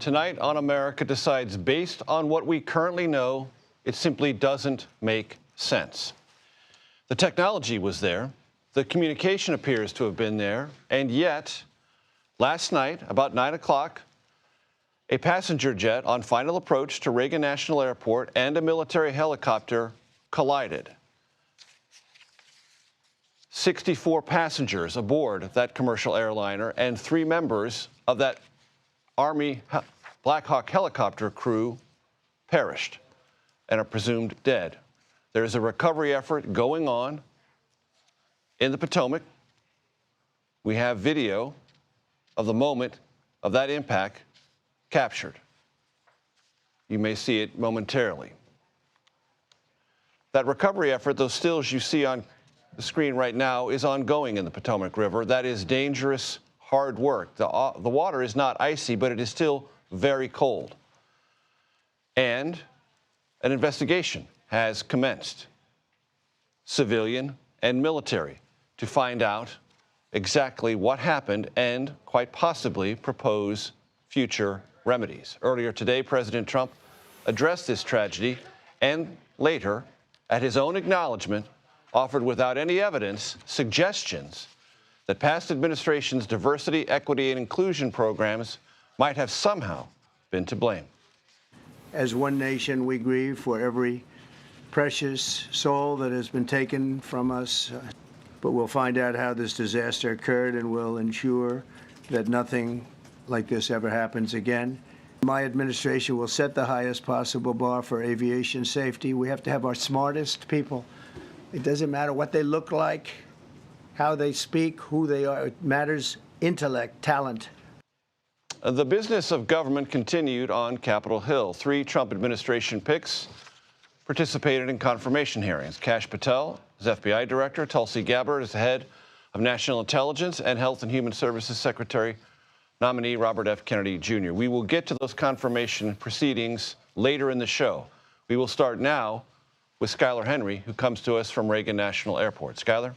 Tonight on America Decides, based on what we currently know, it simply doesn't make sense. The technology was there, the communication appears to have been there, and yet, last night, about 9 o'clock, a passenger jet on final approach to Reagan National Airport and a military helicopter collided. 64 passengers aboard that commercial airliner and 3 members of that Army Black Hawk helicopter crew perished and are presumed dead. There is a recovery effort going on in the Potomac. We have video of the moment of that impact captured. You may see it momentarily. That recovery effort, those stills you see on the screen right now, is ongoing in the Potomac River. That is dangerous, hard work. The water is not icy, but it is still very cold. And an investigation has commenced, civilian and military, to find out exactly what happened and quite possibly propose future remedies. Earlier today, President Trump addressed this tragedy and later, at his own acknowledgement, offered without any evidence suggestions that past administrations' diversity, equity, and inclusion programs might have somehow been to blame. As one nation, we grieve for every precious soul that has been taken from us, but we'll find out how this disaster occurred and we'll ensure that nothing like this ever happens again. My administration will set the highest possible bar for aviation safety. We have to have our smartest people. It doesn't matter what they look like, how they speak, who they are. It matters intellect, talent. The business of government continued on Capitol Hill. 3 Trump administration picks participated in confirmation hearings. Kash Patel is FBI director, Tulsi Gabbard is the head of national intelligence, and Health and Human Services Secretary nominee Robert F. Kennedy Jr. We will get to those confirmation proceedings later in the show. We will start now with Skyler Henry, who comes to us from Reagan National Airport. Skyler?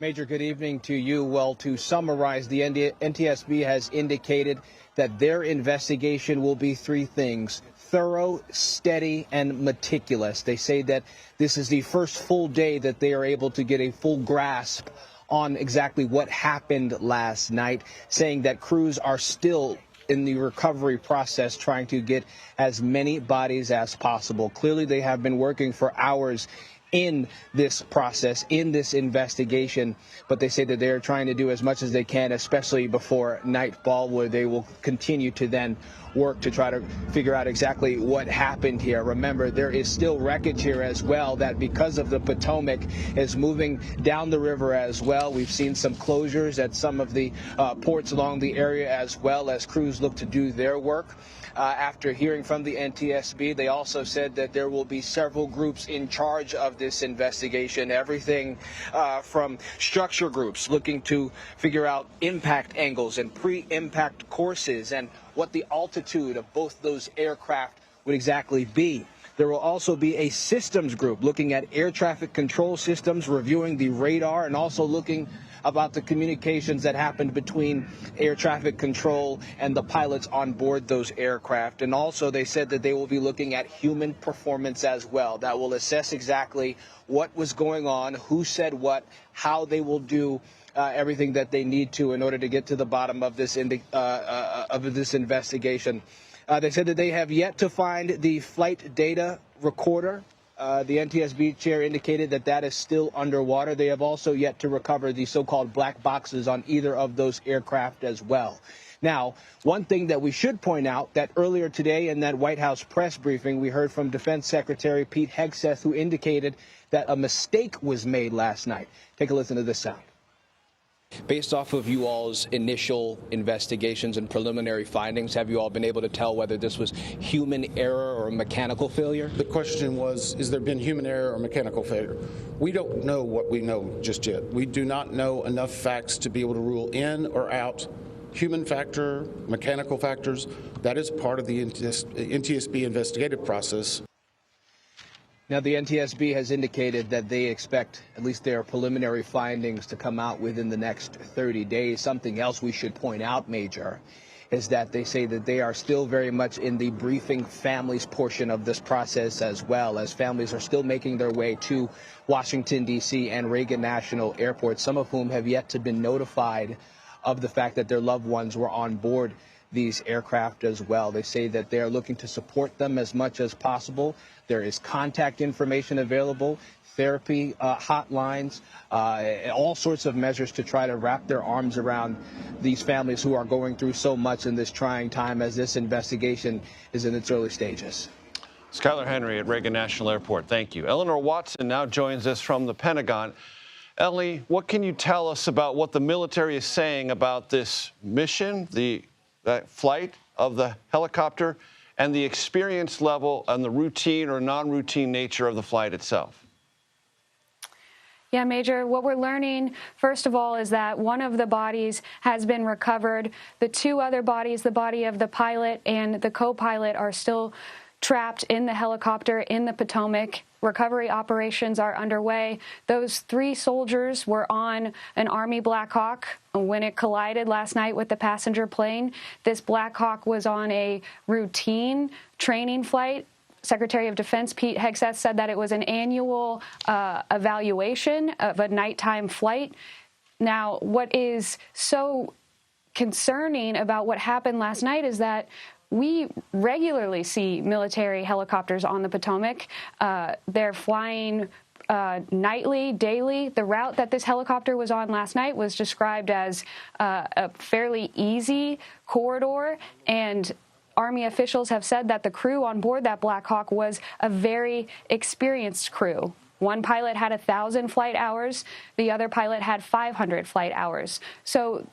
Major, good evening to you. Well, to summarize, the NTSB has indicated that their investigation will be 3 things: thorough, steady, and meticulous. They say that this is the first full day that they are able to get a full grasp on exactly what happened last night, saying that crews are still in the recovery process trying to get as many bodies as possible. Clearly, they have been working for hours in this process, in this investigation, but they say that they're trying to do as much as they can, especially before nightfall, where they will continue to then work to try to figure out exactly what happened here. Remember, there is still wreckage here as well, that because of the Potomac is moving down the river as well. We've seen some closures at some of the ports along the area as well as crews look to do their work. After hearing from the NTSB, they also said that there will be several groups in charge of this investigation, everything from structure groups looking to figure out impact angles and pre-impact courses and what the altitude of both those aircraft would exactly be. There will also be a systems group looking at air traffic control systems, reviewing the radar, and also looking about the communications that happened between air traffic control and the pilots on board those aircraft. And also they said that they will be looking at human performance as well. That will assess exactly what was going on, who said what, how they will do everything that they need to in order to get to the bottom of this investigation. They said that they have yet to find the flight data recorder. The NTSB chair indicated that that is still underwater. They have also yet to recover the so-called black boxes on either of those aircraft as well. Now, one thing that we should point out, that earlier today in that White House press briefing, we heard from Defense Secretary Pete Hegseth, who indicated that a mistake was made last night. Take a listen to this sound. Based off of you all's initial investigations and preliminary findings, have you all been able to tell whether this was human error or mechanical failure? The question was, is there been human error or mechanical failure? We don't know what we know just yet. We do not know enough facts to be able to rule in or out human factor, mechanical factors. That is part of the NTSB investigative process. Now, the NTSB has indicated that they expect at least their preliminary findings to come out within the next 30 days. Something else we should point out, Major, is that they say that they are still very much in the briefing families portion of this process, as well as families are still making their way to Washington, D.C. and Reagan National Airport, some of whom have yet to be notified of the fact that their loved ones were on board these aircraft as well. They say that they are looking to support them as much as possible. There is contact information available, therapy hotlines, all sorts of measures to try to wrap their arms around these families who are going through so much in this trying time as this investigation is in its early stages. Skyler Henry at Reagan National Airport, thank you. Eleanor Watson now joins us from the Pentagon. Ellie, what can you tell us about what the military is saying about this mission, the flight of the helicopter, and the experience level and the routine or non-routine nature of the flight itself? Yeah, Major, what we're learning, first of all, is that one of the bodies has been recovered. The two other bodies, the body of the pilot and the co-pilot, are still trapped in the helicopter in the Potomac. Recovery operations are underway. Those 3 soldiers were on an Army Black Hawk when it collided last night with the passenger plane. This Black Hawk was on a routine training flight. Secretary of Defense Pete Hegseth said that it was an annual evaluation of a nighttime flight. Now, what is so concerning about what happened last night is that we regularly see military helicopters on the Potomac. They're flying nightly, daily. The route that this helicopter was on last night was described as a fairly easy corridor, and Army officials have said that the crew on board that Black Hawk was a very experienced crew. One pilot had 1,000 flight hours. The other pilot had 500 flight hours. So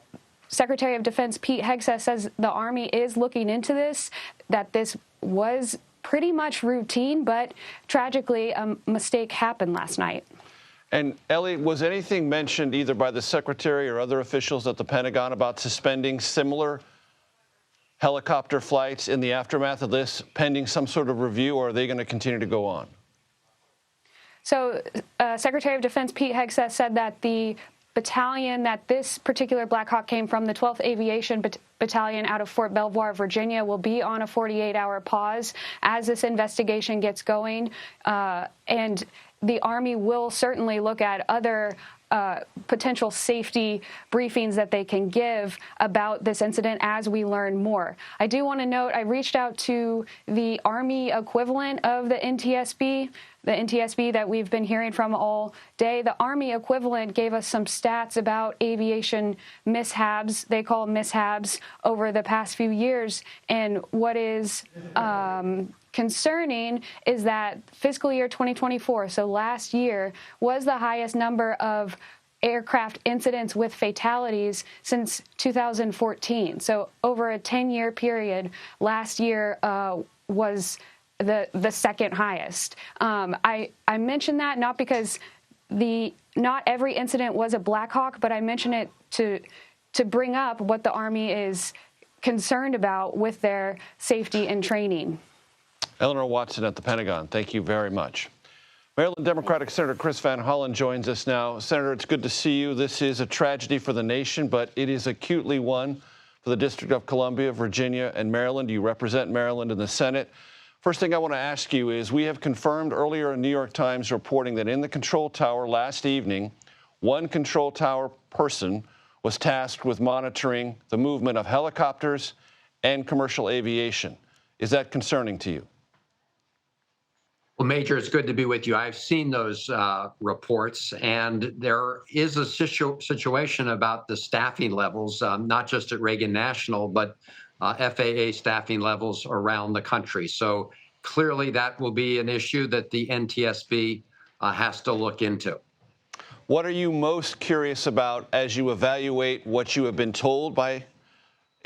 Secretary of Defense Pete Hegseth says the Army is looking into this, that this was pretty much routine, but tragically a mistake happened last night. And Ellie, was anything mentioned either by the Secretary or other officials at the Pentagon about suspending similar helicopter flights in the aftermath of this, pending some sort of review, or are they going to continue to go on? So Secretary of Defense Pete Hegseth said that the battalion that this particular Black Hawk came from, the 12th Aviation Battalion out of Fort Belvoir, Virginia, will be on a 48-hour pause as this investigation gets going. And the Army will certainly look at other potential safety briefings that they can give about this incident as we learn more. I do want to note I reached out to the Army equivalent of the NTSB that we've been hearing from all day. The Army equivalent gave us some stats about aviation mishaps. They call them mishaps over the past few years. And what is concerning is that fiscal year 2024, so last year, was the highest number of aircraft incidents with fatalities since 2014. So over a 10-year period, last year was the second highest. I mention that not because not every incident was a Black Hawk, but I mention it to bring up what the Army is concerned about with their safety and training. Eleanor Watson at the Pentagon, thank you very much. Maryland Democratic Senator Chris Van Hollen joins us now. Senator, it's good to see you. This is a tragedy for the nation, but it is acutely one for the District of Columbia, Virginia, and Maryland. You represent Maryland in the Senate. First thing I want to ask you is, we have confirmed earlier in New York Times reporting that in the control tower last evening, one control tower person was tasked with monitoring the movement of helicopters and commercial aviation. Is that concerning to you? Well, Major, it's good to be with you. I've seen those reports, and there is a situation about the staffing levels, not just at Reagan National, but FAA staffing levels around the country. So clearly that will be an issue that the NTSB has to look into. What are you most curious about as you evaluate what you have been told by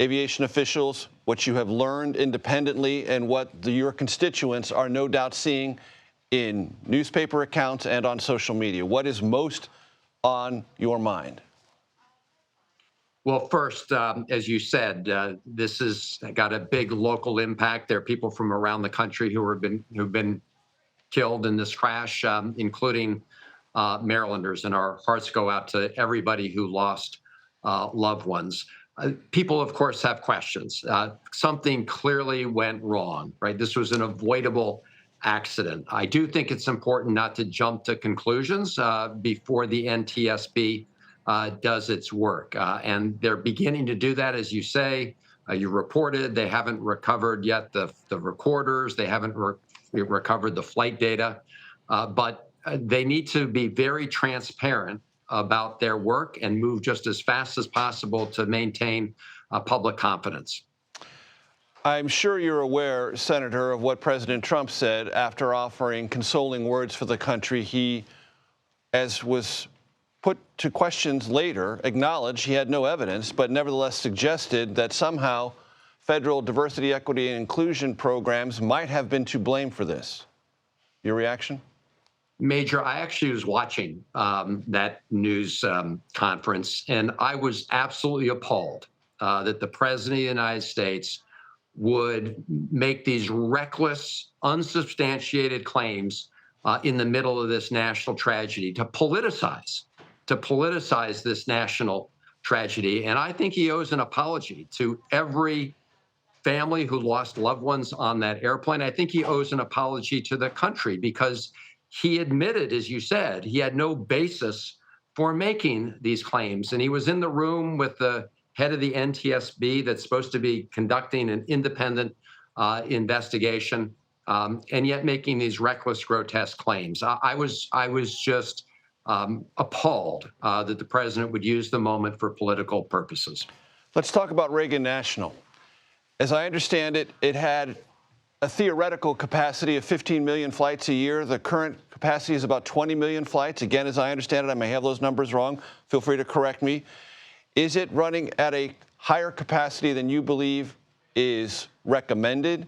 aviation officials, what you have learned independently, and what your constituents are no doubt seeing in newspaper accounts and on social media? What is most on your mind? Well, first, as you said, this has got a big local impact. There are people from around the country who've been killed in this crash, including Marylanders, and our hearts go out to everybody who lost loved ones. People, of course, have questions. Something clearly went wrong, right? This was an avoidable accident. I do think it's important not to jump to conclusions before the NTSB does its work. And they're beginning to do that, as you say. You reported they haven't recovered yet the recorders. They haven't recovered the flight data. But they need to be very transparent about their work and move just as fast as possible to maintain public confidence. I'm sure you're aware, Senator, of what President Trump said after offering consoling words for the country. He, as was put to questions later, acknowledged he had no evidence, but nevertheless suggested that somehow federal diversity, equity, and inclusion programs might have been to blame for this. Your reaction? Major, I actually was watching that news conference, and I was absolutely appalled that the President of the United States would make these reckless, unsubstantiated claims in the middle of this national tragedy, to politicize this national tragedy. And I think he owes an apology to every family who lost loved ones on that airplane. I think he owes an apology to the country, because he admitted, as you said, he had no basis for making these claims. And he was in the room with the head of the NTSB that's supposed to be conducting an independent investigation, and yet making these reckless, grotesque claims. I was just appalled that the president would use the moment for political purposes. Let's talk about Reagan National. As I understand it, it had a theoretical capacity of 15 million flights a year. The current capacity is about 20 million flights. Again, as I understand it, I may have those numbers wrong. Feel free to correct me. Is it running at a higher capacity than you believe is recommended?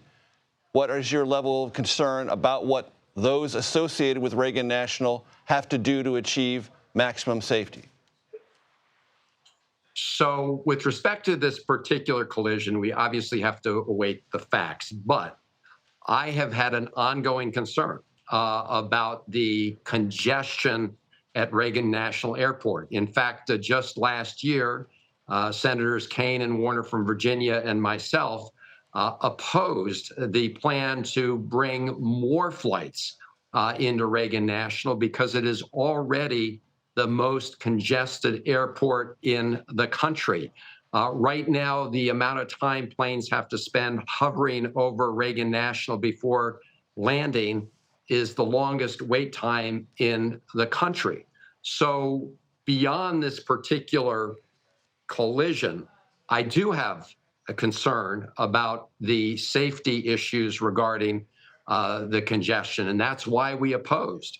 What is your level of concern about what those associated with Reagan National have to do to achieve maximum safety? So with respect to this particular collision, we obviously have to await the facts, but I have had an ongoing concern about the congestion at Reagan National Airport. In fact, just last year, Senators Kaine and Warner from Virginia and myself opposed the plan to bring more flights into Reagan National, because it is already the most congested airport in the country. Right now, the amount of time planes have to spend hovering over Reagan National before landing is the longest wait time in the country. So beyond this particular collision, I do have a concern about the safety issues regarding the congestion, and that's why we opposed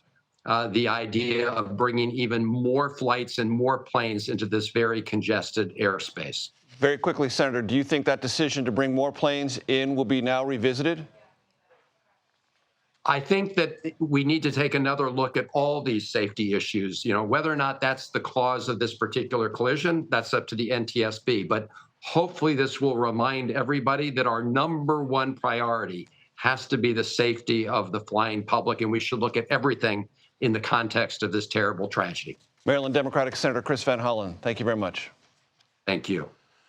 the idea of bringing even more flights and more planes into this very congested airspace. Very quickly, Senator, do you think that decision to bring more planes in will be now revisited? I think that we need to take another look at all these safety issues. You know, whether or not that's the cause of this particular collision, that's up to the NTSB. But hopefully this will remind everybody that our number one priority has to be the safety of the flying public, and we should look at everything in the context of this terrible tragedy. Maryland Democratic Senator Chris Van Hollen, thank you very much. Thank you.